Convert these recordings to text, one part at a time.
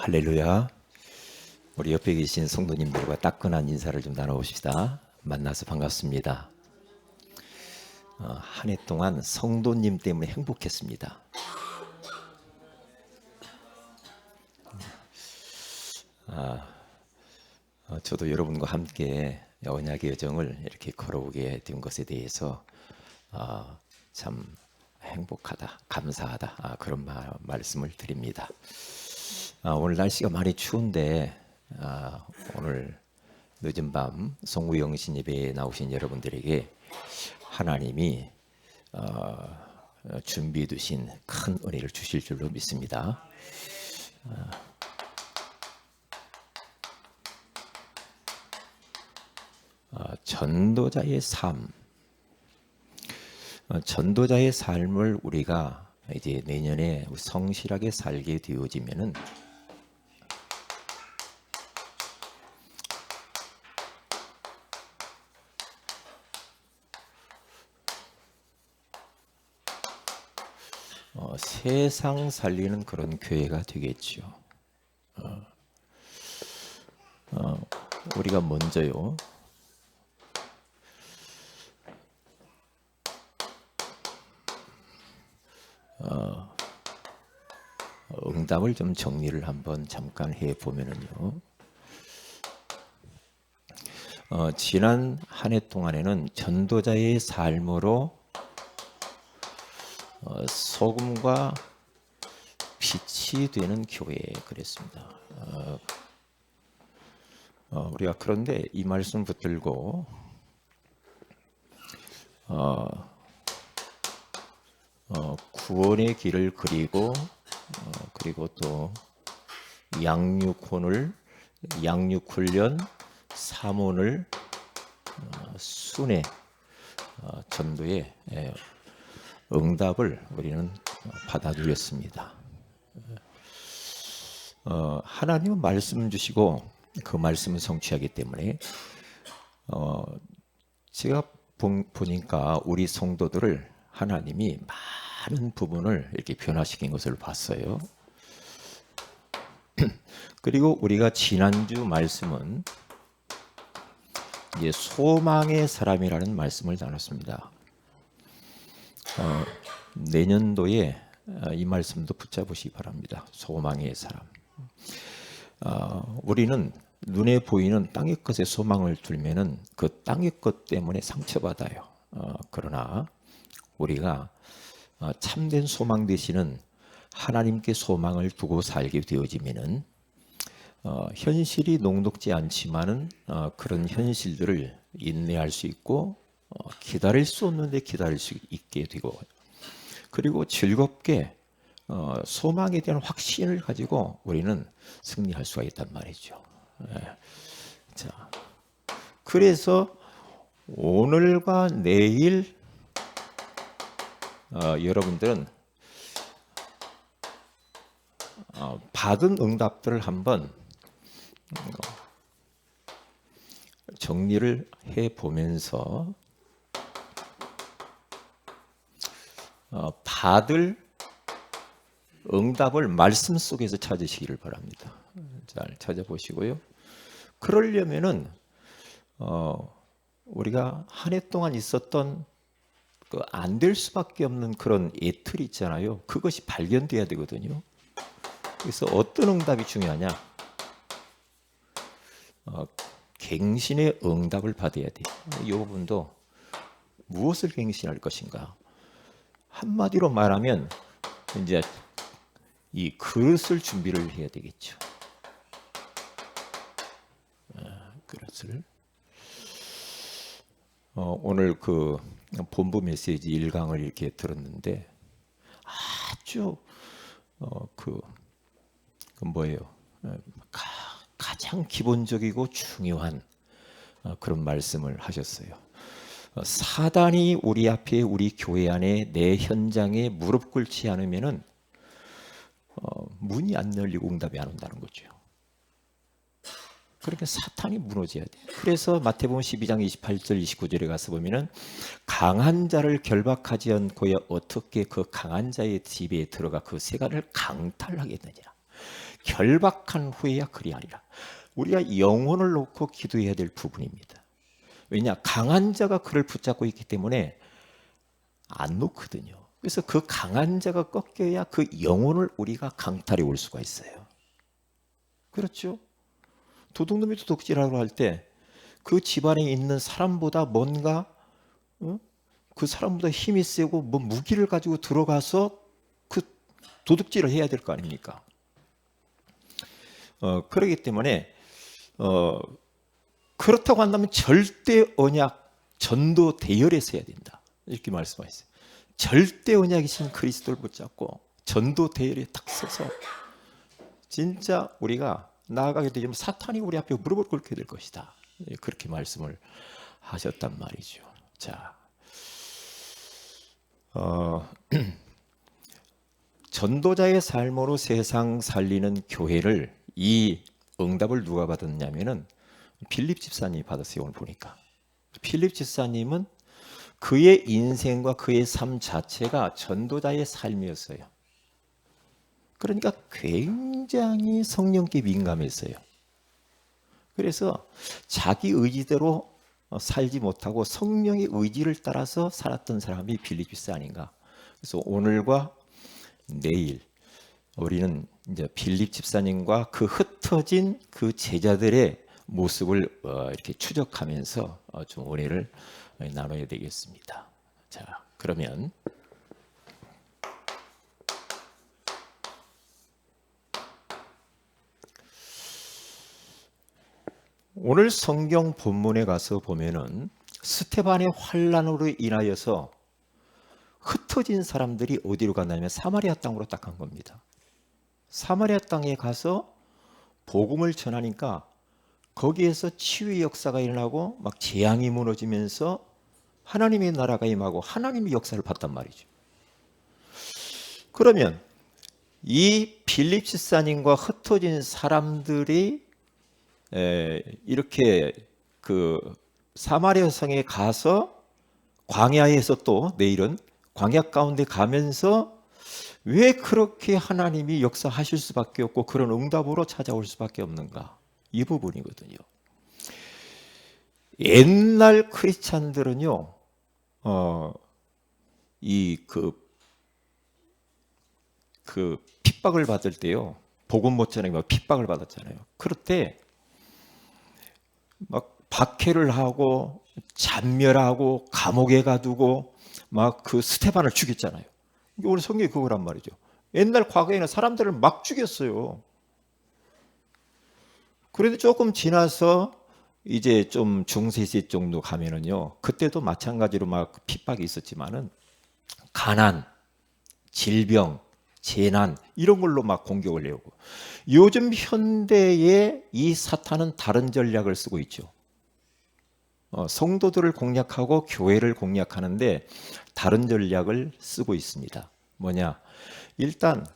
할렐루야. 우리 옆에 계신 성도님들과 따끈한 인사를 좀 나눠봅시다. 만나서 반갑습니다. 한 해 동안 성도님 때문에 행복했습니다. 저도 여러분과 함께 언약의 여정을 이렇게 걸어오게 된 것에 대해서 참 행복하다, 감사하다, 그런 말씀을 드립니다. 오늘 날씨가 많이 추운데 오늘 늦은 밤 송구영신 예배에 나오신 여러분들에게 하나님이 준비해 두신 큰 은혜를 주실 줄로 믿습니다. 전도자의 삶, 전도자의 삶을 우리가 이제 내년에 성실하게 살게 되어지면은 세상 살리는 그런 교회가 되겠죠. 우리가 먼저요. 응답을 좀 정리를 한번 잠깐 해 보면은요. 지난 한 해 동안에는 전도자의 삶으로 소금과 빛이 되는 교회 그랬습니다. 우리가 그런데 이 말씀 붙들고 구원의 길을 그리고 그리고 또 양육훈련, 사문을 순회 전도의 응답을 우리는 받아주겠습니다. 하나님은 말씀 주시고 그 말씀을 성취하기 때문에 제가 보니까 우리 성도들을 하나님이 많은 부분을 이렇게 변화시킨 것을 봤어요. 그리고 우리가 지난주 말씀은 이제 소망의 사람이라는 말씀을 나눴습니다. 내년도에 이 말씀도 붙잡으시기 바랍니다. 소망의 사람. 우리는 눈에 보이는 땅의 것에 소망을 두면은 그 땅의 것 때문에 상처받아요. 그러나 우리가 참된 소망 되시는 하나님께 소망을 두고 살게 되어지면은 현실이 녹록지 않지만은 그런 현실들을 인내할 수 있고 기다릴 수 없는데 기다릴 수 있게 되고 그리고 즐겁게 소망에 대한 확신을 가지고 우리는 승리할 수가 있단 말이죠. 자, 그래서 오늘과 내일 여러분들은 받은 응답들을 한번 정리를 해 보면서 받을 응답을 말씀 속에서 찾으시기를 바랍니다. 잘 찾아보시고요. 그러려면은 우리가 한 해 동안 있었던 그 안 될 수밖에 없는 그런 예틀 있잖아요. 그것이 발견돼야 되거든요. 그래서 어떤 응답이 중요하냐? 갱신의 응답을 받아야 돼요. 이 부분도 무엇을 갱신할 것인가? 한마디로 말하면 이제 이 그릇을 준비를 해야 되겠죠. 그릇을. 오늘 그 본부 메시지 1강을 이렇게 들었는데 아주 그 뭐예요? 가장 기본적이고 중요한 그런 말씀을 하셨어요. 사단이 우리 앞에 우리 교회 안에 내 현장에 무릎 꿇지 않으면은 문이 안 열리고 응답이 안 온다는 거죠. 그러니까 사탄이 무너져야 돼. 그래서 마태복음 12장 28절 29절에 가서 보면은 강한 자를 결박하지 않고야 어떻게 그 강한 자의 집에 들어가 그 세간을 강탈하겠느냐. 결박한 후에야 그리하리라. 우리가 영혼을 놓고 기도해야 될 부분입니다. 왜냐? 강한 자가 그를 붙잡고 있기 때문에 안 놓거든요. 그래서 그 강한 자가 꺾여야 그 영혼을 우리가 강탈해 올 수가 있어요. 그렇죠? 도둑놈이 도둑질하러 할 때 그 집안에 있는 사람보다 뭔가 그 사람보다 힘이 세고 뭐 무기를 가지고 들어가서 그 도둑질을 해야 될 거 아닙니까? 그렇기 때문에 그렇다고 한다면 절대 언약 전도 대열에서 해야 된다. 이렇게 말씀하셨어요. 절대 언약이신 그리스도를 붙잡고 전도 대열에 딱 서서 진짜 우리가 나아가게 되면 사탄이 우리 앞에 무릎을 꿇게 될 것이다. 그렇게 말씀을 하셨단 말이죠. 자, 전도자의 삶으로 세상 살리는 교회를 이 응답을 누가 받았냐면은 빌립 집사님이 받았어요. 오늘 보니까 빌립 집사님은 그의 인생과 그의 삶 자체가 전도자의 삶이었어요. 그러니까 굉장히 성령께 민감했어요. 그래서 자기 의지대로 살지 못하고 성령의 의지를 따라서 살았던 사람이 빌립 집사 아닌가. 그래서 오늘과 내일 우리는 이제 빌립 집사님과 그 흩어진 그 제자들의 모습을 이렇게 추적하면서 좀 은혜를 나눠야 되겠습니다. 자, 그러면 오늘 성경 본문에 가서 보면은 스테반의 환난으로 인하여서 흩어진 사람들이 어디로 갔냐면 사마리아 땅으로 딱 간 겁니다. 사마리아 땅에 가서 복음을 전하니까 거기에서 치유의 역사가 일어나고 막 재앙이 무너지면서 하나님의 나라가 임하고 하나님의 역사를 봤단 말이죠. 그러면 이 빌립 집사님과 흩어진 사람들이 이렇게 그 사마리아 성에 가서 광야에서 또 내일은 광야 가운데 가면서 왜 그렇게 하나님이 역사하실 수밖에 없고 그런 응답으로 찾아올 수밖에 없는가? 이 부분이거든요. 옛날 크리스찬들은요, 그 핍박을 받을 때요, 복음 못 전하면 핍박을 받았잖아요. 그럴 때 막 박해를 하고 잔멸하고 감옥에 가두고 막 그 스테반을 죽였잖아요. 오늘 성경이 그거란 말이죠. 옛날 과거에는 사람들을 막 죽였어요. 그래도 조금 지나서 이제 좀 중세시 정도 가면은요, 그때도 마찬가지로 막 핍박이 있었지만은 가난, 질병, 재난 이런 걸로 막 공격을 해오고, 요즘 현대에 이 사탄은 다른 전략을 쓰고 있죠. 성도들을 공략하고 교회를 공략하는데 다른 전략을 쓰고 있습니다. 뭐냐? 일단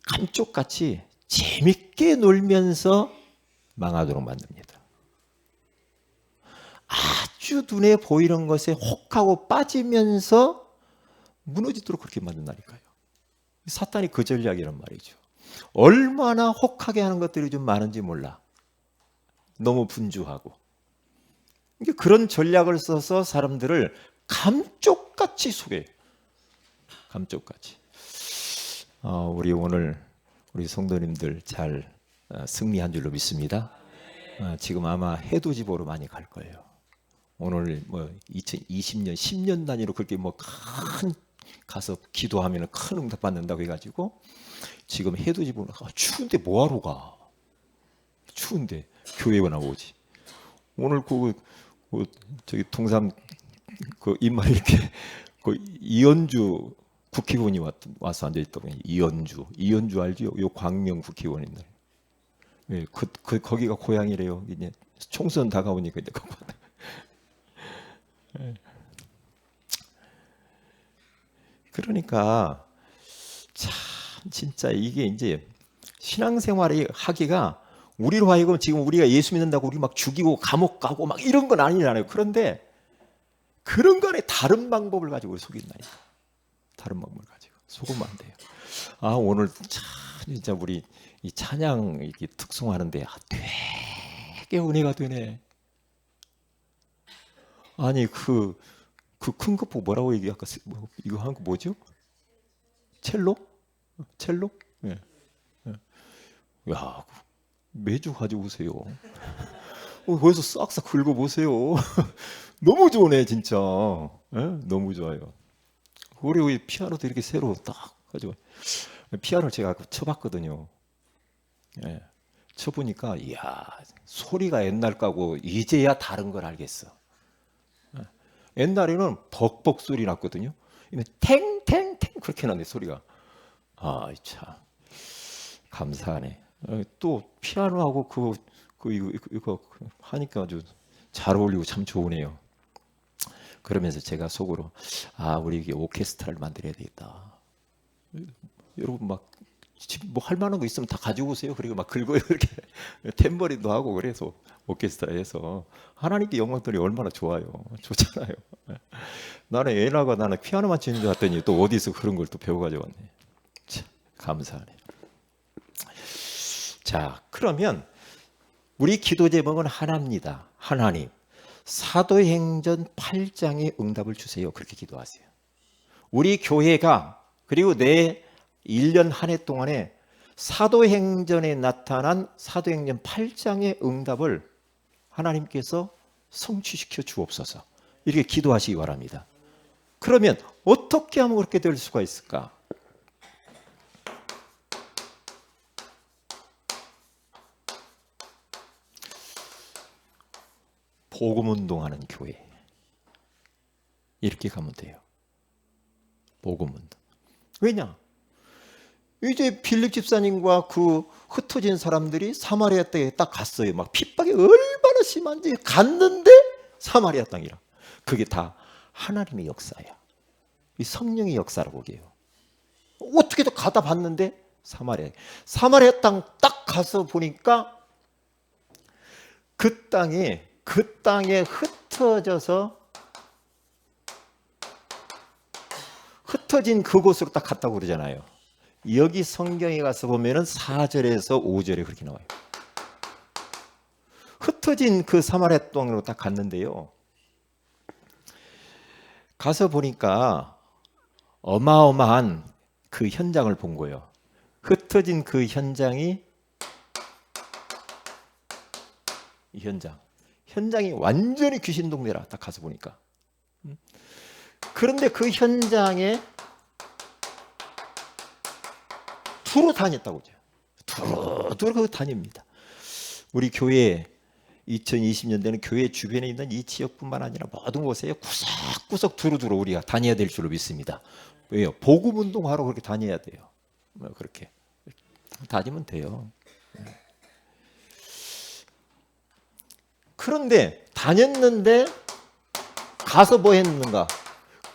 감쪽같이 재밌게 놀면서 망하도록 만듭니다. 아주 눈에 보이는 것에 혹하고 빠지면서 무너지도록 그렇게 만든다니까요. 사탄이 그 전략이란 말이죠. 얼마나 혹하게 하는 것들이 좀 많은지 몰라. 너무 분주하고. 그런 전략을 써서 사람들을 감쪽같이 속여요. 감쪽같이. 우리 오늘 우리 성도님들 잘 승리한 줄로 믿습니다. 지금 아마 해돋이보러 많이 갈 거예요. 오늘 뭐 2020년 10년 단위로 그렇게 뭐 큰 가서 기도하면 큰 응답 받는다고 해가지고 지금 해돋이보러 추운데 뭐하러 가? 추운데 교회 나오지. 오늘 저기 동삼 그 입만 이렇게 그 이현주 국회의원이 와서 앉아 있더라고요. 이현주 알죠? 요 광명 국회의원인데. 예, 거기가 고향이래요. 이제 총선 다가오니까 이제 거기. 그러니까 참 진짜 이게 이제 신앙생활을 하기가 우리로 하여금 지금 우리가 예수 믿는다고 우리 막 죽이고 감옥 가고 막 이런 건 아니잖아요. 그런데 그런 거에 다른 방법을 가지고 속인다니까. 다른 방법을 가지고 속으면 안 돼요. 오늘 참 진짜 우리 이 찬양 이렇게 특송하는데 되게 은혜가 되네. 아니 그 큰 거 보고 뭐라고 얘기 아까 이거 한 거 뭐죠? 첼로? 첼로? 예. 예. 야 매주 가져오세요. 거기서 싹싹 긁어보세요. 너무 좋네 진짜. 예? 너무 좋아요. 우리 피아노도 이렇게 새로 딱 가지고 피아노를 제가 쳐봤거든요. 예. 쳐보니까 이야 소리가 옛날 거고 이제야 다른 걸 알겠어. 예. 옛날에는 벅벅 소리 났거든요. 탱탱탱 그렇게 나네 소리가. 아 참 감사하네. 또 피아노하고 이거 하니까 아주 잘 어울리고 참 좋으네요. 그러면서 제가 속으로 우리 이게 오케스트라를 만들어야 되겠다. 여러분 막 뭐 할 만한 거 있으면 다 가지고 오세요. 그리고 막 긁어요 이렇게 탬버린도 하고 그래서 오케스트라에서 하나님께 영광 돌리 얼마나 좋아요. 좋잖아요. 나는 애나가 나는 피아노만 치는 줄 알았더니 또 어디서 그런 걸 또 배워가지고 왔네. 참 감사하네. 자 그러면 우리 기도 제목은 하나입니다. 하나님 사도행전 8장의 응답을 주세요. 그렇게 기도하세요. 우리 교회가 그리고 내 1년 한 해 동안에 사도행전에 나타난 사도행전 8장의 응답을 하나님께서 성취시켜 주옵소서. 이렇게 기도하시기 바랍니다. 그러면 어떻게 하면 그렇게 될 수가 있을까? 복음운동하는 교회 이렇게 가면 돼요. 복음운동. 왜냐? 이제 빌립 집사님과 그 흩어진 사람들이 사마리아 땅에 딱 갔어요. 막 핍박이 얼마나 심한지 갔는데 사마리아 땅이라. 그게 다 하나님의 역사야. 이 성령의 역사라고 해요. 어떻게든 가다 봤는데 사마리아 땅 딱 가서 보니까 그 땅에 흩어진 그곳으로 딱 갔다고 그러잖아요. 여기 성경에 가서 보면은 4절에서 5절에 그렇게 나와요. 흩어진 그 사마리아 땅으로 딱 갔는데요. 가서 보니까 어마어마한 그 현장을 본 거예요. 흩어진 그 현장이 이 현장이 완전히 귀신 동네라. 딱 가서 보니까. 그런데 그 현장에 두루 다녔다고 하죠. 두루 다닙니다. 우리 교회 2020년대는 교회 주변에 있는 이 지역뿐만 아니라 모든 곳에 구석구석 두루두루 우리가 다녀야 될 줄로 믿습니다. 왜요? 복음 운동하러 그렇게 다녀야 돼요. 그렇게 다니면 돼요. 그런데 다녔는데 가서 뭐 했는가?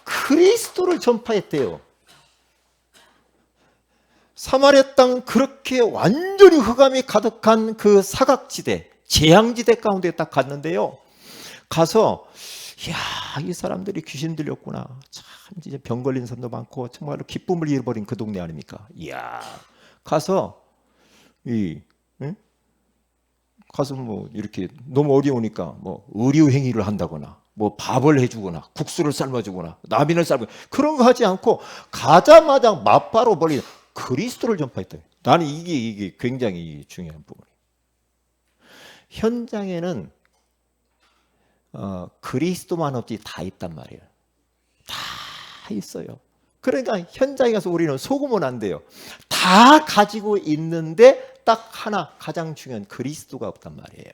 그리스도를 전파했대요. 사마리아 땅 그렇게 완전히 흑암이 가득한 그 사각지대, 재앙지대 가운데 딱 갔는데요. 가서 이 사람들이 귀신 들렸구나. 참 이제 병 걸린 사람도 많고 정말로 기쁨을 잃어버린 그 동네 아닙니까? 가서 가서 뭐 이렇게 너무 어려우니까 뭐 의료 행위를 한다거나 뭐 밥을 해주거나 국수를 삶아주거나 나비를 삶고 그런 거 하지 않고 가자마자 맞바로 벌리 그리스도를 전파했다. 나는 이게 굉장히 중요한 부분이에요. 현장에는 그리스도만 없지 다 있단 말이에요. 다 있어요. 그러니까 현장에 가서 우리는 속으면 안 돼요. 다 가지고 있는데 딱 하나 가장 중요한 그리스도가 없단 말이에요.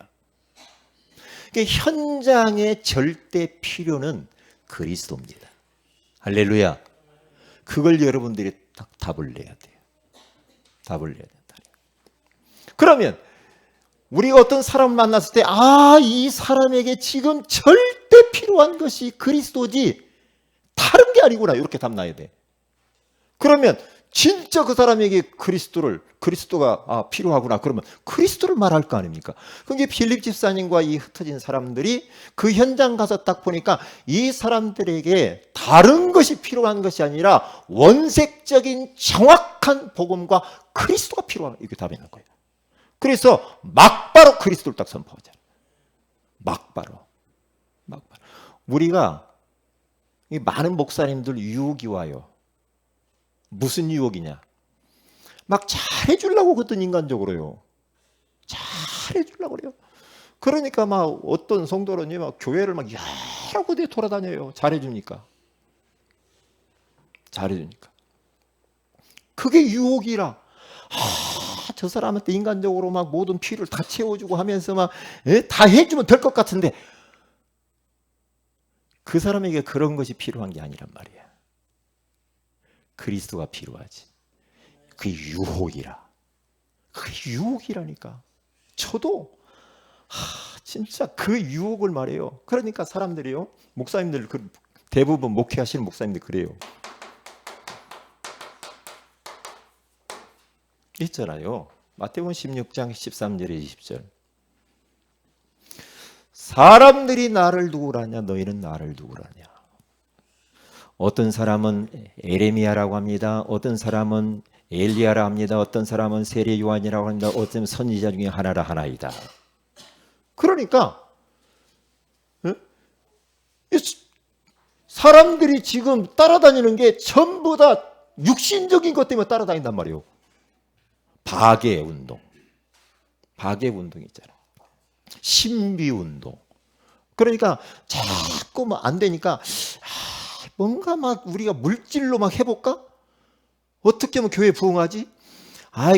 그러니까 현장의 절대 필요는 그리스도입니다. 할렐루야. 그걸 여러분들이 딱 답을 내야 돼요. 답을 내야 된다. 그러면 우리가 어떤 사람을 만났을 때 이 사람에게 지금 절대 필요한 것이 그리스도지 다른 게 아니구나 이렇게 답 나야 돼. 그러면 진짜 그 사람에게 그리스도가 필요하구나 그러면 그리스도를 말할 거 아닙니까? 그게 빌립 집사님과 이 흩어진 사람들이 그 현장 가서 딱 보니까 이 사람들에게 다른 것이 필요한 것이 아니라 원색적인 정확한 복음과 그리스도가 필요한 이게 답이 난 거예요. 그래서 막바로 그리스도를 딱 선포하잖아요. 막바로. 우리가 많은 목사님들 유혹이 와요. 무슨 유혹이냐? 막 잘해주려고 그랬던 인간적으로요. 잘해주려고 그래요. 그러니까 막 어떤 성도론이 막 교회를 막 여러 군데 돌아다녀요. 잘해주니까. 그게 유혹이라. 저 사람한테 인간적으로 막 모든 필요를 다 채워주고 하면서 막 다 해주면 될 것 같은데 그 사람에게 그런 것이 필요한 게 아니란 말이야. 그리스도가 필요하지. 그게 유혹이라. 그게 유혹이라니까. 저도 진짜 그 유혹을 말해요. 그러니까 사람들이요. 목사님들 대부분 목회하시는 목사님들 그래요. 있잖아요. 마태복음 16장 13절에 20절. 사람들이 나를 누구라냐? 너희는 나를 누구라냐? 어떤 사람은 에레미야라고 합니다. 어떤 사람은 엘리야라 합니다. 어떤 사람은 세례 요한이라고 합니다. 어떤 선지자 중에 하나이다. 그러니까 사람들이 지금 따라다니는 게 전부 다 육신적인 것 때문에 따라다닌단 말이에요. 박해 운동 있잖아. 신비 운동. 그러니까 자꾸 뭐 안 되니까 뭔가 막 우리가 물질로 막 해볼까? 어떻게 하면 교회 부흥하지?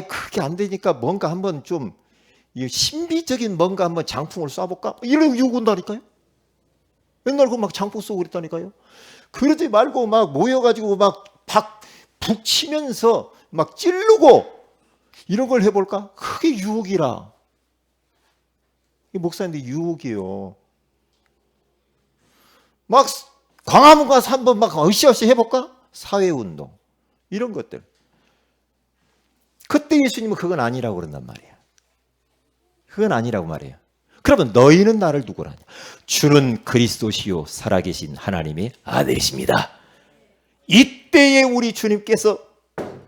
그게 안 되니까 뭔가 한번 좀 신비적인 뭔가 한번 장풍을 쏴볼까? 이러고 요구한다니까요. 맨날 그 막 장풍 쏘고 그랬다니까요. 그러지 말고 막 모여가지고 막 북 치면서 막 찌르고 이런 걸 해볼까? 그게 유혹이라. 이 목사님들 유혹이에요. 막 광화문 가서 한번 막 으쌰으쌰 해볼까? 사회운동 이런 것들. 그때 예수님은 그건 아니라고 그런단 말이야. 그건 아니라고 말해요. 그러면 너희는 나를 누구라냐? 주는 그리스도시요 살아계신 하나님의 아들이십니다. 이때에 우리 주님께서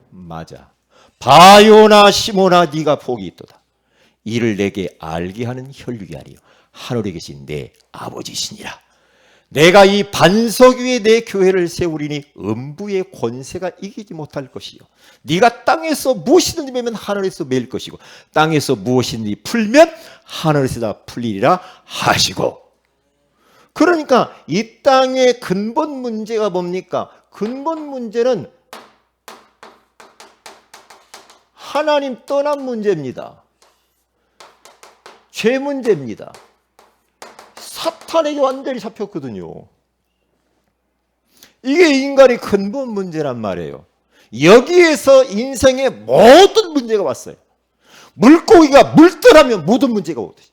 맞아. 바요나 시모나 네가 복이 있도다. 이를 내게 알게 하는 혈육이 아니요 하늘에 계신 내 아버지시니라. 내가 이 반석 위에 내 교회를 세우리니 음부의 권세가 이기지 못할 것이요 네가 땅에서 무엇이든지 매면 하늘에서 매일 것이고 땅에서 무엇이든지 풀면 하늘에서 다 풀리리라 하시고. 그러니까 이 땅의 근본 문제가 뭡니까? 근본 문제는 하나님 떠난 문제입니다. 죄 문제입니다. 사탄에게 완전히 잡혔거든요. 이게 인간의 근본 문제란 말이에요. 여기에서 인생의 모든 문제가 왔어요. 물고기가 물 떠나면 모든 문제가 오듯이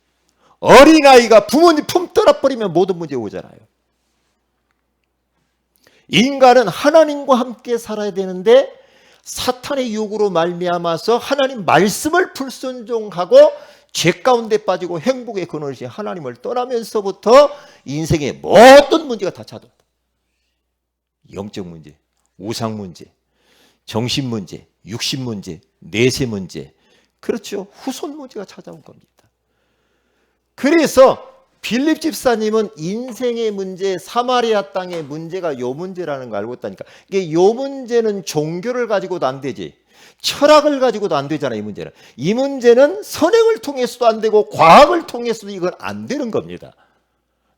어린아이가 부모님 품 떠나버리면 모든 문제가 오잖아요. 인간은 하나님과 함께 살아야 되는데 사탄의 유혹으로 말미암아서 하나님 말씀을 불순종하고 죄 가운데 빠지고 행복의 근원이신 하나님을 떠나면서부터 인생의 모든 문제가 다 찾아온다. 영적 문제, 우상 문제, 정신 문제, 육신 문제, 내세 문제, 그렇죠. 후손 문제가 찾아온 겁니다. 그래서 빌립 집사님은 인생의 문제, 사마리아 땅의 문제가 요 문제라는 걸 알고 있다니까. 이게 요 문제는 종교를 가지고도 안 되지. 철학을 가지고도 안 되잖아요. 이 문제는. 이 문제는 선행을 통해서도 안 되고 과학을 통해서도 이건 안 되는 겁니다.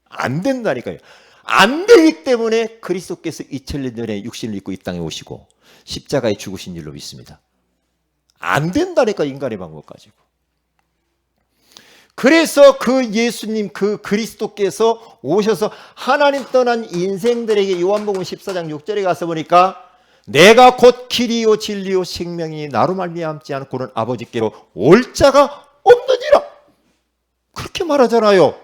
안 된다니까요. 안 되기 때문에 그리스도께서 2000년 전에 육신을 입고 이 땅에 오시고 십자가에 죽으신 일로 믿습니다. 안 된다니까 인간의 방법 가지고. 그래서 그 예수님 그 그리스도께서 오셔서 하나님 떠난 인생들에게 요한복음 14장 6절에 가서 보니까 내가 곧 길이요 진리요 생명이 나로 말미암지 않고는 아버지께로 올 자가 없느니라. 그렇게 말하잖아요.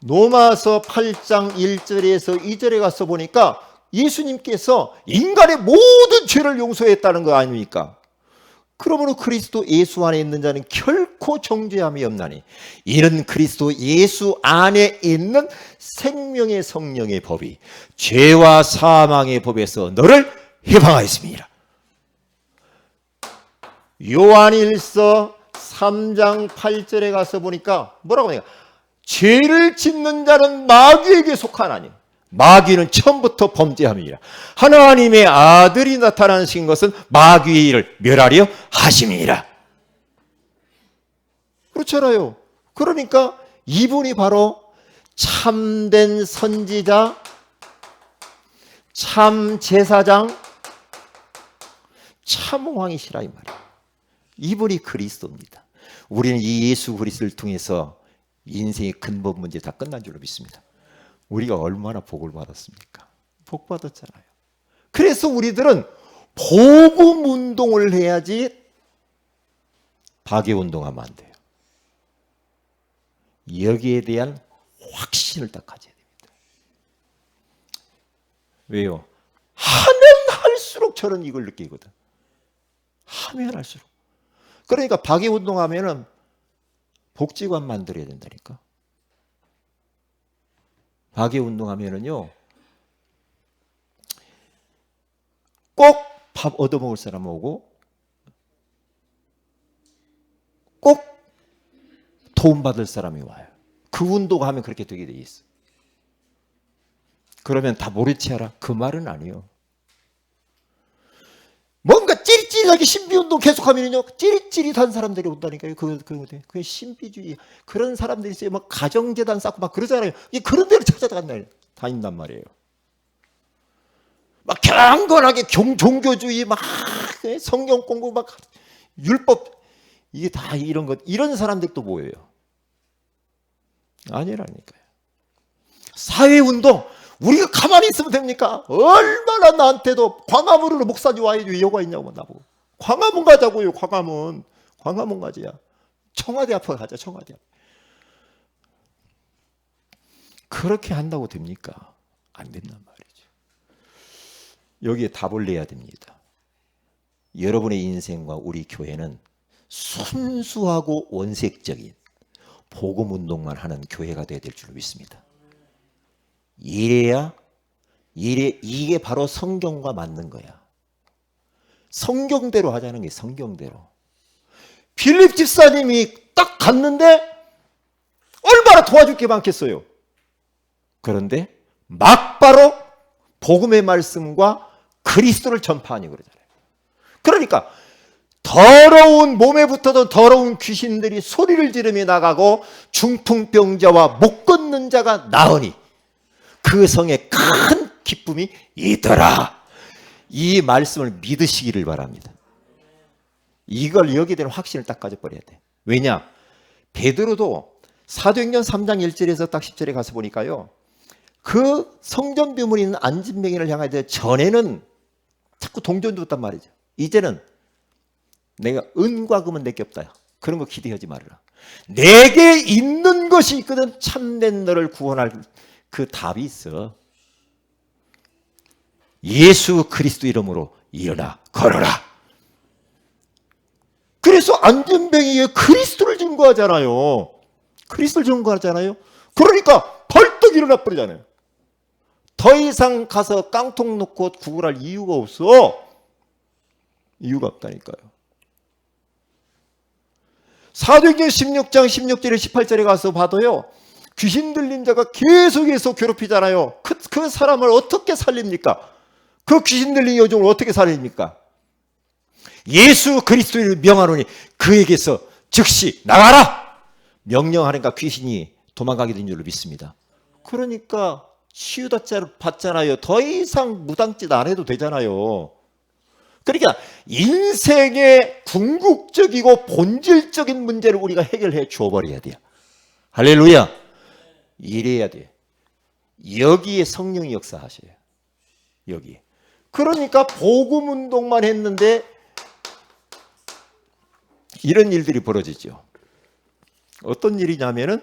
로마서 8장 1절에서 2절에 가서 보니까 예수님께서 인간의 모든 죄를 용서했다는 거 아닙니까? 그러므로 그리스도 예수 안에 있는 자는 결코 정죄함이 없나니 이는 그리스도 예수 안에 있는 생명의 성령의 법이 죄와 사망의 법에서 너를 해방하였습니다. 요한일서 3장 8절에 가서 보니까 뭐라고 하냐? 죄를 짓는 자는 마귀에게 속하나니 마귀는 처음부터 범죄함이라. 하나님의 아들이 나타나신 것은 마귀의 일을 멸하려 하심이니라. 그렇잖아요. 그러니까 이분이 바로 참된 선지자, 참 제사장, 참 왕이시라 이 말이에요. 이분이 그리스도입니다. 우리는 이 예수 그리스도를 통해서 인생의 근본 문제 다 끝난 줄로 믿습니다. 우리가 얼마나 복을 받았습니까? 복 받았잖아요. 그래서 우리들은 복음 운동을 해야지 박애 운동하면 안 돼요. 여기에 대한 확신을 딱 가져야 됩니다. 왜요? 하면 할수록 저는 이걸 느끼거든. 하면 할수록. 그러니까 박애 운동하면은 복지관 만들어야 된다니까. 박애 운동하면은요, 꼭 밥 얻어먹을 사람 오고, 꼭 도움받을 사람이 와요. 그 운동하면 그렇게 되게 돼 있어. 그러면 다 모르지 않아? 그 말은 아니에요. 뭔가 찌릿찌릿하게 신비운동 계속하면요, 찌릿찌릿한 사람들이 온다니까요. 그게 신비주의. 그런 사람들이 있어요. 막 가정재단 쌓고 막 그러잖아요. 그런 데를 다닌단 말이에요. 막 경건하게 종교주의, 막 성경 공부, 막 율법, 이게 다 이런 사람들도 모여요. 아니라니까요. 사회운동, 우리가 가만히 있으면 됩니까? 얼마나 나한테도 광화문으로 목사님 와야지 왜 여가 있냐고 나보고. 광화문 가자고요. 광화문 가자야. 청와대 앞에 가자. 청와대 앞에. 그렇게 한다고 됩니까? 안 된단 말이죠. 여기에 답을 내야 됩니다. 여러분의 인생과 우리 교회는 순수하고 원색적인 복음 운동만 하는 교회가 되어야 될 줄 믿습니다. 이게 바로 성경과 맞는 거야. 성경대로 하자는 게 성경대로. 빌립 집사님이 딱 갔는데 얼마나 도와줄 게 많겠어요. 그런데 막바로 복음의 말씀과 그리스도를 전파하니 그러잖아요. 그러니까 더러운 몸에 붙어도 더러운 귀신들이 소리를 지르며 나가고 중풍병자와 못 걷는 자가 나으니 그 성에 큰 기쁨이 있더라. 이 말씀을 믿으시기를 바랍니다. 이걸 여기에 대한 확신을 딱 가져버려야 돼. 왜냐? 베드로도 사도행전 3장 1절에서 딱 10절에 가서 보니까요, 그 성전 비문이 있는 안진뱅이를 향하여 전에는 자꾸 동전 줬단 말이죠. 이제는 내가 은과 금은 내게 없다. 그런 거 기대하지 말아라. 내게 있는 것이 있거든. 참된 너를 구원할 그 답이 있어. 예수 그리스도 이름으로 일어나 걸어라. 그래서 안진뱅이에 그리스도를 증거하잖아요. 그리스도를 증거하잖아요. 그러니까 벌떡 일어나 버리잖아요. 더 이상 가서 깡통 놓고 구걸할 이유가 없어. 이유가 없다니까요. 사도행전 16장 16절에 18절에 가서 봐도요, 귀신 들린 자가 계속해서 괴롭히잖아요. 그 사람을 어떻게 살립니까? 그 귀신 들린 여종을 어떻게 살립니까? 예수 그리스도를 명하노니 그에게서 즉시 나가라! 명령하니까 귀신이 도망가게 된 줄로 믿습니다. 그러니까 치유받잖아요. 더 이상 무당짓 안 해도 되잖아요. 그러니까 인생의 궁극적이고 본질적인 문제를 우리가 해결해 줘버려야 돼요. 할렐루야. 이래야 돼. 여기에 성령이 역사하셔요. 여기에. 그러니까 복음 운동만 했는데 이런 일들이 벌어지죠. 어떤 일이냐면은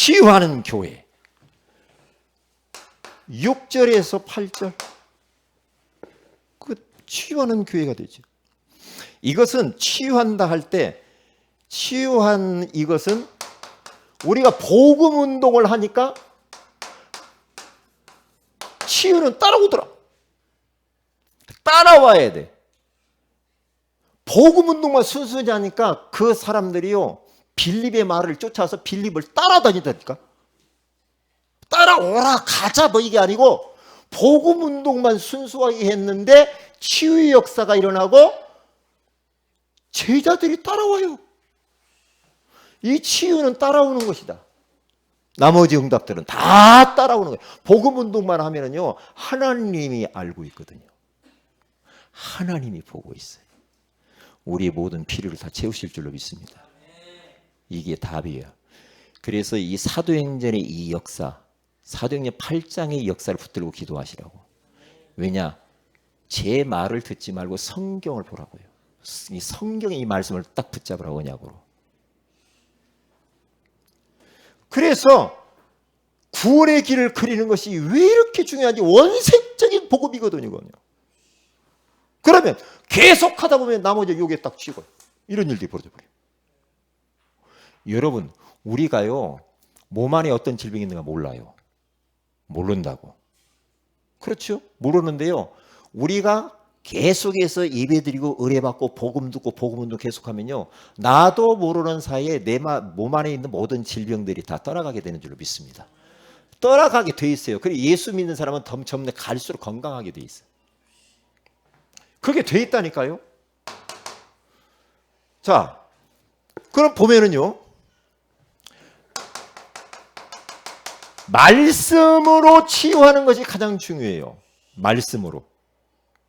치유하는 교회. 6절에서 8절. 그 치유하는 교회가 되죠. 이것은 치유한다 할 때 치유한 이것은 우리가 복음 운동을 하니까 치유는 따라오더라. 따라와야 돼. 복음 운동만 순순히 하니까 그 사람들이요 빌립의 말을 쫓아서 빌립을 따라다니다니까. 따라오라 가자 뭐 이게 아니고 복음 운동만 순수하게 했는데 치유의 역사가 일어나고 제자들이 따라와요. 이 치유는 따라오는 것이다. 나머지 응답들은 다 따라오는 거예요. 복음 운동만 하면은요 하나님이 알고 있거든요. 하나님이 보고 있어요. 우리의 모든 필요를 다 채우실 줄로 믿습니다. 이게 답이에요. 그래서 이 사도행전의 이 역사, 사도행전 8장의 역사를 붙들고 기도하시라고. 왜냐? 제 말을 듣지 말고 성경을 보라고요. 이 성경의 이 말씀을 딱 붙잡으라고 하냐고로. 그래서 구원의 길을 그리는 것이 왜 이렇게 중요한지 원색적인 복음이거든요. 그러면 계속 하다 보면 나머지 요게 딱 쥐고요. 이런 일들이 벌어져 버려요. 여러분, 우리가요 몸 안에 어떤 질병이 있는가 몰라요. 모른다고. 그렇죠? 모르는데요. 우리가 계속해서 예배드리고 의뢰받고 복음 듣고 복음 운동 계속하면요. 나도 모르는 사이에 내 몸 안에 있는 모든 질병들이 다 떠나가게 되는 줄로 믿습니다. 떠나가게 돼 있어요. 그리고 예수 믿는 사람은 점점 갈수록 건강하게 돼 있어요. 그게 돼 있다니까요. 자, 그럼 보면은요. 말씀으로 치유하는 것이 가장 중요해요. 말씀으로.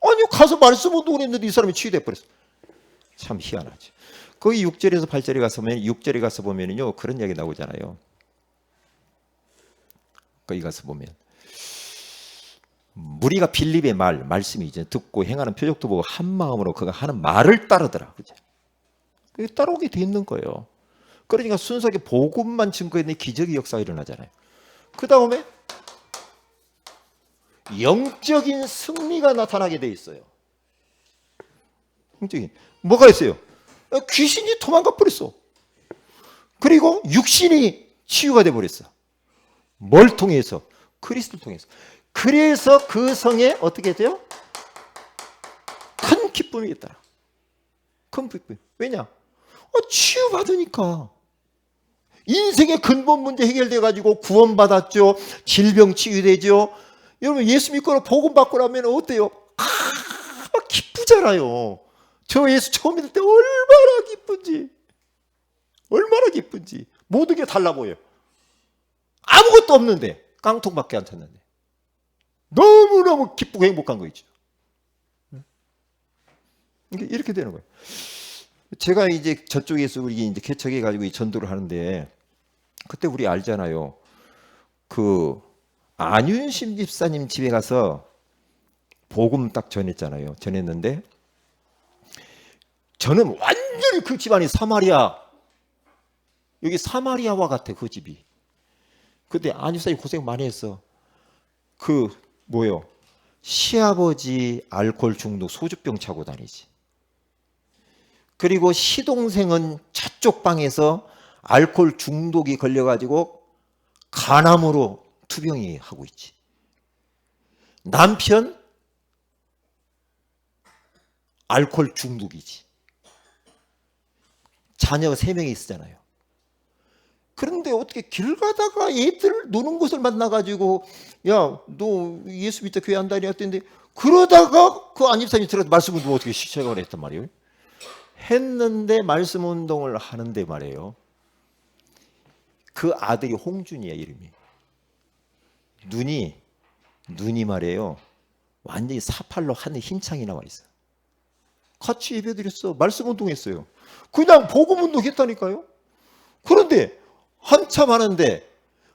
아니 가서 말씀 운동을 했는데 이 사람이 치유돼 버렸어. 참 희한하지. 거기 6절에서 8절에 가서 보면 6절에 가서 보면은요 그런 이야기 나오잖아요. 거기 가서 보면 무리가 빌립의 말씀이 이제 듣고 행하는 표적도 보고 한 마음으로 그가 하는 말을 따르더라. 그죠? 그게 따라오게 돼 있는 거예요. 그러니까 순수하게 복음만 증거했는데 기적의 역사가 일어나잖아요. 그 다음에 영적인 승리가 나타나게 돼 있어요. 영적인 뭐가 있어요? 귀신이 도망가 버렸어. 그리고 육신이 치유가 돼 버렸어. 뭘 통해서? 그리스도를 통해서. 그래서 그 성에 어떻게 돼요? 큰 기쁨이 있더라. 큰 기쁨. 왜냐? 치유받으니까. 인생의 근본 문제 해결돼 가지고 구원받았죠. 질병 치유되죠. 여러분 예수 믿고 복음 받고 나면 어때요? 막 기쁘잖아요. 저 예수 처음 믿을 때 얼마나 기쁜지. 얼마나 기쁜지. 모든 게 달라 보여요. 아무것도 없는데 깡통밖에 안 찼는데 너무너무 기쁘고 행복한 거 있죠. 이렇게 되는 거예요. 제가 이제 저쪽에서 우리 이제 개척해 가지고 이 전도를 하는데 그때 우리 알잖아요. 그 안윤심 집사님 집에 가서 복음 딱 전했잖아요. 전했는데 저는 완전히 그 집안이 사마리아, 여기 사마리아와 같아 그 집이. 근데 안윤사님 고생 많이 했어. 그 뭐요? 시아버지 알코올 중독 소주병 차고 다니지. 그리고 시동생은 저쪽 방에서 알코올 중독이 걸려가지고 간암으로 투병이 하고 있지. 남편 알코올 중독이지. 자녀 3명이 있잖아요. 그런데 어떻게 길 가다가 애들 노는 곳을 만나가지고 야, 너 예수 믿다 교회 안 다니? 했는데 그러다가 그 안집사님이 들어서 말씀 운동 어떻게 시작을 했단 말이에요. 했는데 말씀 운동을 하는데 말이에요. 그 아들이 홍준이야 이름이. 눈이 말이에요. 완전히 사팔로 하늘 흰창이 나와 있어. 같이 예배드렸어. 말씀 운동했어요. 그냥 복음 운동했다니까요. 그런데 한참 하는데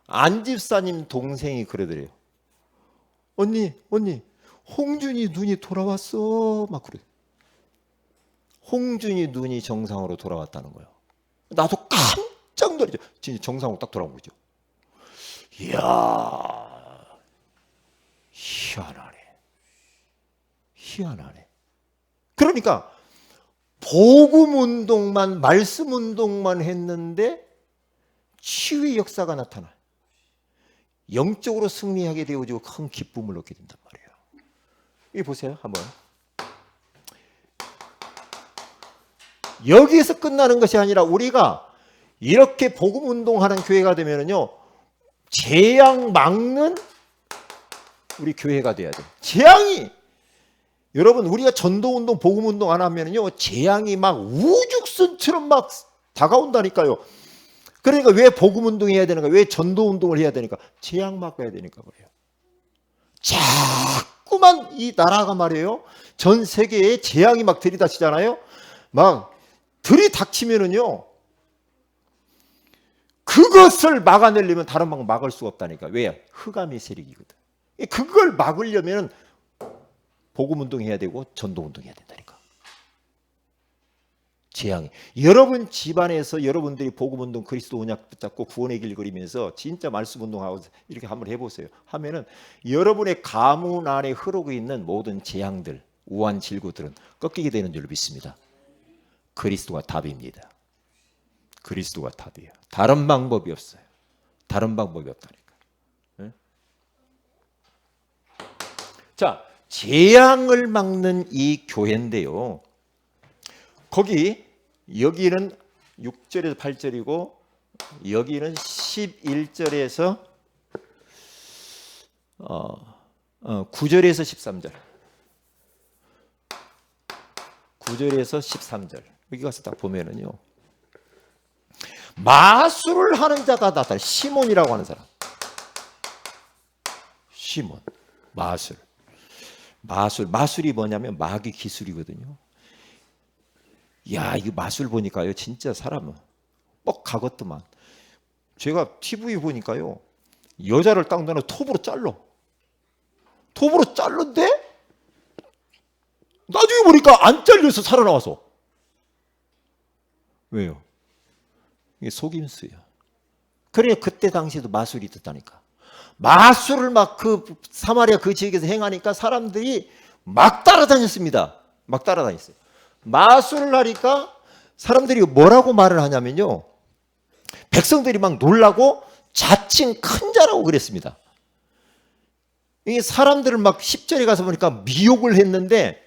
안집사님 동생이 그러더래요. 언니 홍준이 눈이 돌아왔어. 막 그래. 홍준이 눈이 정상으로 돌아왔다는 거예요. 나도 깜짝 놀랐죠. 진짜 정상으로 딱 돌아온 거죠. 이야, 희한하네. 희한하네. 그러니까 복음 운동만, 말씀 운동만 했는데 치유의 역사가 나타나. 영적으로 승리하게 되어지고 큰 기쁨을 얻게 된단 말이에요. 이 보세요, 한번. 여기에서 끝나는 것이 아니라 우리가 이렇게 복음 운동하는 교회가 되면은요, 재앙 막는 우리 교회가 돼야 돼요. 재앙이, 여러분, 우리가 전도운동, 복음운동 안 하면요, 재앙이 막 우죽순처럼 막 다가온다니까요. 그러니까 왜 복음운동 해야 되는가? 왜 전도운동을 해야 되니까? 재앙 막아야 되니까 그래요. 자꾸만 이 나라가 말이에요, 전 세계에 재앙이 막 들이닥치잖아요. 막 들이닥치면은요, 그것을 막아내려면 다른 방법 막을 수가 없다니까. 왜? 흑암의 세력이거든. 그걸 막으려면 복음운동 해야 되고 전도운동 해야 된다니까. 재앙이. 여러분 집안에서 여러분들이 복음운동, 그리스도 언약 붙잡고 구원의 길 그리면서 진짜 말씀운동하고 이렇게 한번 해보세요. 하면은 여러분의 가문 안에 흐르고 있는 모든 재앙들, 우한 질구들은 꺾이게 되는 줄 믿습니다. 그리스도가 답입니다. 그리스도가 답이에요. 다른 방법이 없어요. 다른 방법이 없다니까. 네? 자, 재앙을 막는 이 교회인데요. 거기 여기는 6절에서 8절이고 여기는 11절에서 9절에서 13절. 9절에서 13절. 여기 가서 딱 보면은요, 마술을 하는 자가 나타나. 시몬이라고 하는 사람. 시몬. 마술이 뭐냐면 마귀 기술이거든요. 야, 이 마술 보니까요, 진짜 사람은 뻑 가겠더만. 제가 TV 보니까요, 여자를 딱 넣어 톱으로 잘른데 나중에 보니까 안 잘려서 살아나와서. 왜요? 이게 속임수야. 그러니까 그때 당시에도 마술이 있었다니까. 마술을 막 그 사마리아 그 지역에서 행하니까 사람들이 막 따라다녔습니다. 막 따라다녔어요. 마술을 하니까 사람들이 뭐라고 말을 하냐면요, 백성들이 막 놀라고 자칭 큰 자라고 그랬습니다. 이 사람들을 막 10절에 가서 보니까 미혹을 했는데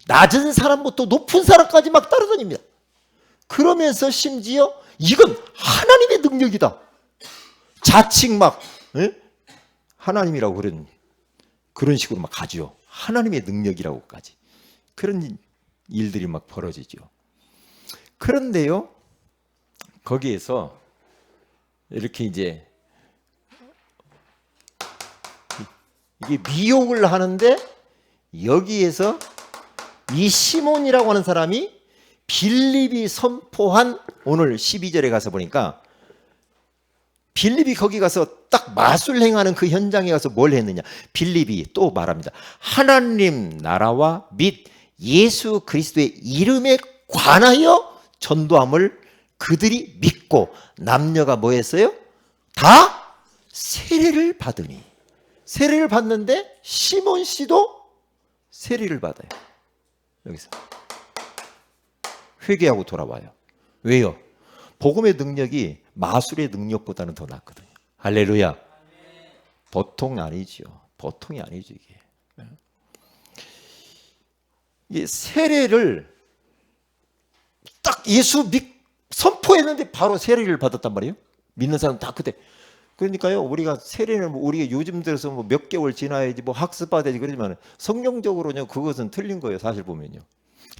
낮은 사람부터 높은 사람까지 막 따라다닙니다. 그러면서 심지어 이건 하나님의 능력이다. 자칭 막 하나님이라고 그런 식으로 막 가죠. 하나님의 능력이라고까지. 그런 일들이 막 벌어지죠. 그런데요, 거기에서 이렇게 이제 이게 미혹을 하는데 여기에서 이 시몬이라고 하는 사람이 빌립이 선포한, 오늘 12절에 가서 보니까 빌립이 거기 가서 딱 마술 행하는 그 현장에 가서 뭘 했느냐. 빌립이 또 말합니다. 하나님 나라와 및 예수 그리스도의 이름에 관하여 전도함을 그들이 믿고 남녀가 뭐 했어요? 다 세례를 받으니. 세례를 받는데 시몬 씨도 세례를 받아요. 여기서 회개하고 돌아와요. 왜요? 복음의 능력이 마술의 능력보다는 더 낫거든요. 할렐루야. 보통 아니죠. 보통이 아니죠, 이게. 이 세례를 딱 예수 선포했는데 바로 세례를 받았단 말이에요. 믿는 사람 다 그때. 그러니까요, 우리가 세례는 우리가 요즘 들어서 몇 개월 지나야지 학습받아야지 그러지만 성경적으로는 그것은 틀린 거예요. 사실 보면요.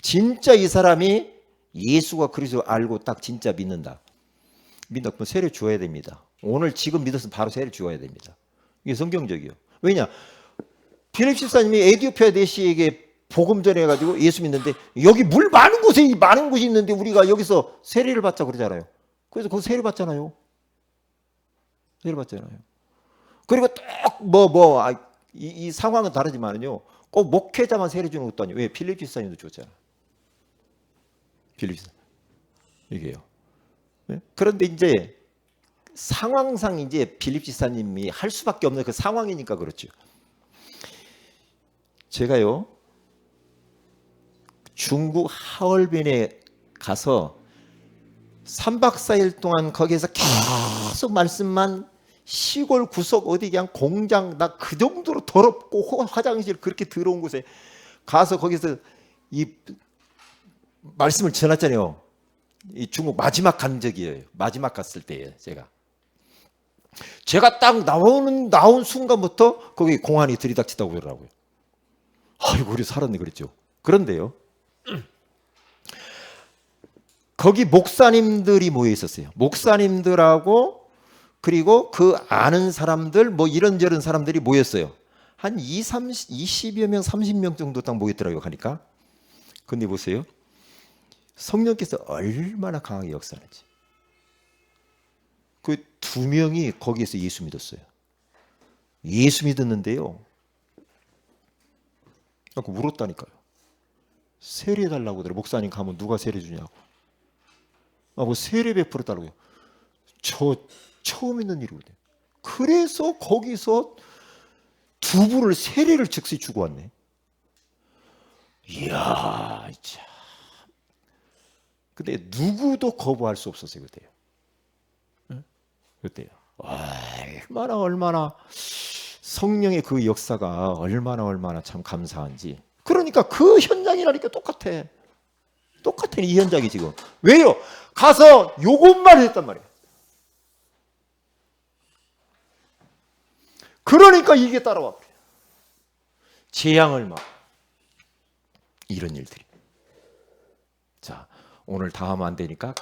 진짜 이 사람이 예수가 그리스도 알고 딱 진짜 믿는다. 그럼 세례 주어야 됩니다. 오늘 지금 믿었으면 바로 세례 주어야 됩니다. 이게 성경적이에요. 왜냐? 빌립 집사님이 에티오피아 내시에게 복음 전해가지고 예수 믿는데 여기 물 많은 곳에 많은 곳이 있는데 우리가 여기서 세례를 받자 그러잖아요. 그래서 거기서 세례 받잖아요. 세례 받잖아요. 그리고 이 상황은 다르지만요, 꼭 목회자만 세례 주는 것도 아니에요. 왜? 빌립 집사님도 줬잖아요. 빌립 집사. 이게요. 네? 그런데 이제 상황상 이제 빌립 지사님이 할 수밖에 없는 그 상황이니까 그렇죠. 제가요 중국 하얼빈에 가서 3박 4일 동안 거기에서 계속 말씀만 시골 구석 어디 그냥 공장 나 그 정도로 더럽고 화장실 그렇게 더러운 곳에 가서 거기서 이 말씀을 전했잖아요. 이 중국 마지막 간 적이에요. 마지막 갔을 때예요. 제가 딱 나온 순간부터 거기 공안이 들이닥치다고 그러더라고요. 아이고 우리 살았네 그랬죠. 그런데요. 거기 목사님들이 모여 있었어요. 목사님들하고 그리고 그 아는 사람들 뭐 이런저런 사람들이 모였어요. 한 20여 명 30명 정도 딱 모였더라고요. 하니까. 근데 보세요. 성령께서 얼마나 강하게 역사하는지. 그 두 명이 거기에서 예수 믿었어요. 예수 믿었는데요. 아까 물었다니까요. 세례 달라고 그래. 목사님 가면 누가 세례 주냐고. 뭐 세례 베풀어 달라고요. 저 처음 있는 일이거든요. 그래서 거기서 두 분을 세례를 즉시 주고 왔네. 이야, 참. 근데 누구도 거부할 수 없었어요 그때요. 그때요. 얼마나 성령의 그 역사가 얼마나 참 감사한지. 그러니까 그 현장이라니까 똑같아. 똑같은 이 현장이 지금. 왜요? 가서 요것만 했단 말이에요. 그러니까 이게 따라와 버려요. 재앙을 막 이런 일들이. 자, 오늘 다 하면 안 되니까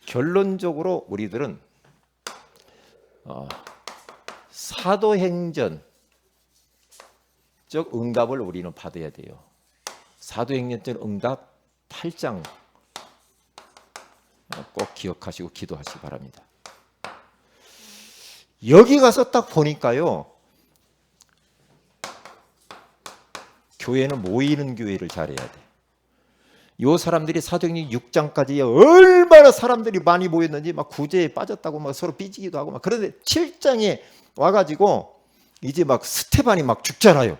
결론적으로 우리들은 사도행전 즉 응답을 우리는 받아야 돼요. 사도행전적 응답 8장 꼭 기억하시고 기도하시기 바랍니다. 여기 가서 딱 보니까요. 교회는 모이는 교회를 잘해야 돼. 요 사람들이 사도행전 6장까지 얼마나 사람들이 많이 모였는지 막 구제에 빠졌다고 막 서로 삐지기도 하고 막 그런데 7장에 와가지고 이제 막 스테반이 막 죽잖아요.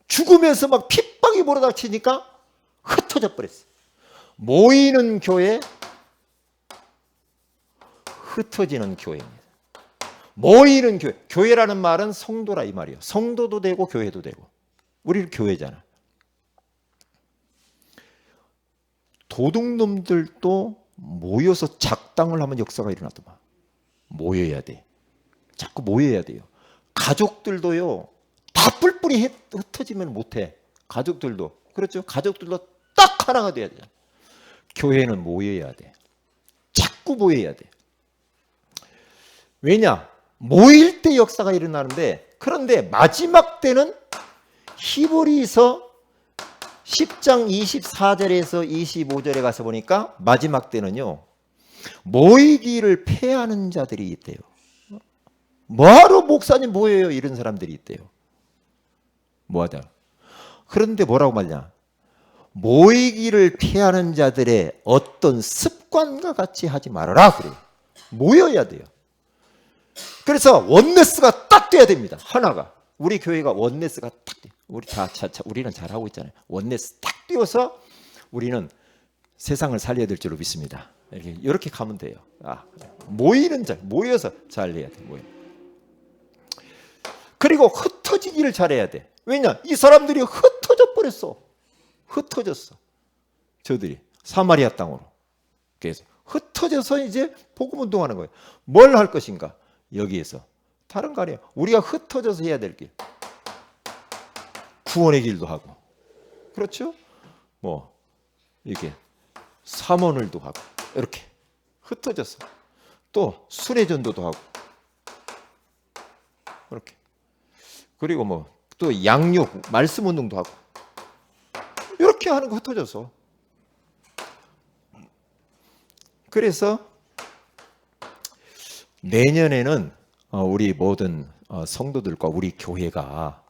죽으면서 막 핍박이 몰아닥치니까 흩어져 버렸어요. 모이는 교회, 흩어지는 교회입니다. 모이는 교회, 교회라는 말은 성도라 이 말이에요. 성도도 되고 교회도 되고. 우리는 교회잖아. 도둑놈들도 모여서 작당을 하면 역사가 일어나더만. 모여야 돼. 자꾸 모여야 돼요. 가족들도요. 다 뿔뿔이 흩어지면 못해. 가족들도. 그렇죠. 가족들도 딱 하나가 돼야 돼. 교회는 모여야 돼. 자꾸 모여야 돼. 왜냐? 모일 때 역사가 일어나는데 그런데 마지막 때는 히브리서 10장 24절에서 25절에 가서 보니까 마지막 때는요. 모이기를 패하는 자들이 있대요. 뭐하러 목사님 모여요? 이런 사람들이 있대요. 뭐하다. 그런데 뭐라고 말냐? 모이기를 피하는 자들의 어떤 습관과 같이 하지 말아라. 그래요. 모여야 돼요. 그래서 원네스가 딱 돼야 됩니다. 하나가. 우리 교회가 원네스가 딱 돼요. 우리는 잘하고 있잖아요. 원네스 딱 띄워서 우리는 세상을 살려야 될 줄로 믿습니다. 이렇게 가면 돼요. 모이는 자, 모여서 잘 해야 돼. 그리고 흩어지기를 잘해야 돼. 왜냐? 이 사람들이 흩어져 버렸어. 흩어졌어. 저들이 사마리아 땅으로. 그래서 흩어져서 이제 복음 운동하는 거예요. 뭘 할 것인가? 여기에서 다른 거 아니에요. 우리가 흩어져서 해야 될 길. 구원의 길도 하고. 그렇죠? 이렇게 삼원을도 하고. 이렇게 흩어져서 또 순회 전도도 하고. 그렇게. 그리고 또 양육 말씀 운동도 하고. 이렇게 하는 거 흩어져서. 그래서 내년에는 우리 모든 성도들과 우리 교회가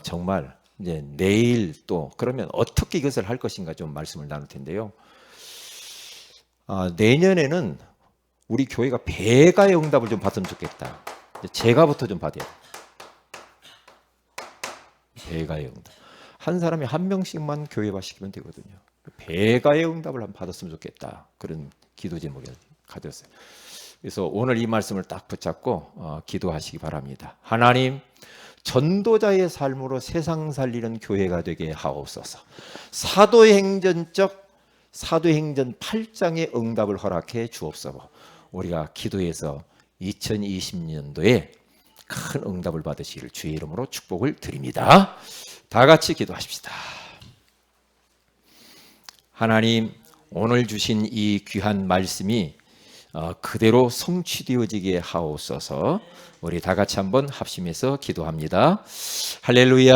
정말 이제 내일 또 그러면 어떻게 이것을 할 것인가 좀 말씀을 나눌 텐데요. 내년에는 우리 교회가 배가의 응답을 좀 받으면 좋겠다. 제가부터 좀 받아야 돼. 배가의 응답. 한 사람이 한 명씩만 교회화 시키면 되거든요. 배가의 응답을 한번 받았으면 좋겠다. 그런 기도 제목을 가졌어요. 그래서 오늘 이 말씀을 딱 붙잡고 기도하시기 바랍니다. 하나님, 전도자의 삶으로 세상 살리는 교회가 되게 하옵소서. 사도행전 8장의 응답을 허락해 주옵소서. 우리가 기도해서 2020년도에 큰 응답을 받으시기를 주의 이름으로 축복을 드립니다. 다 같이 기도하십시다. 하나님, 오늘 주신 이 귀한 말씀이 그대로 성취되어지게 하옵소서. 우리 다 같이 한번 합심해서 기도합니다. 할렐루야.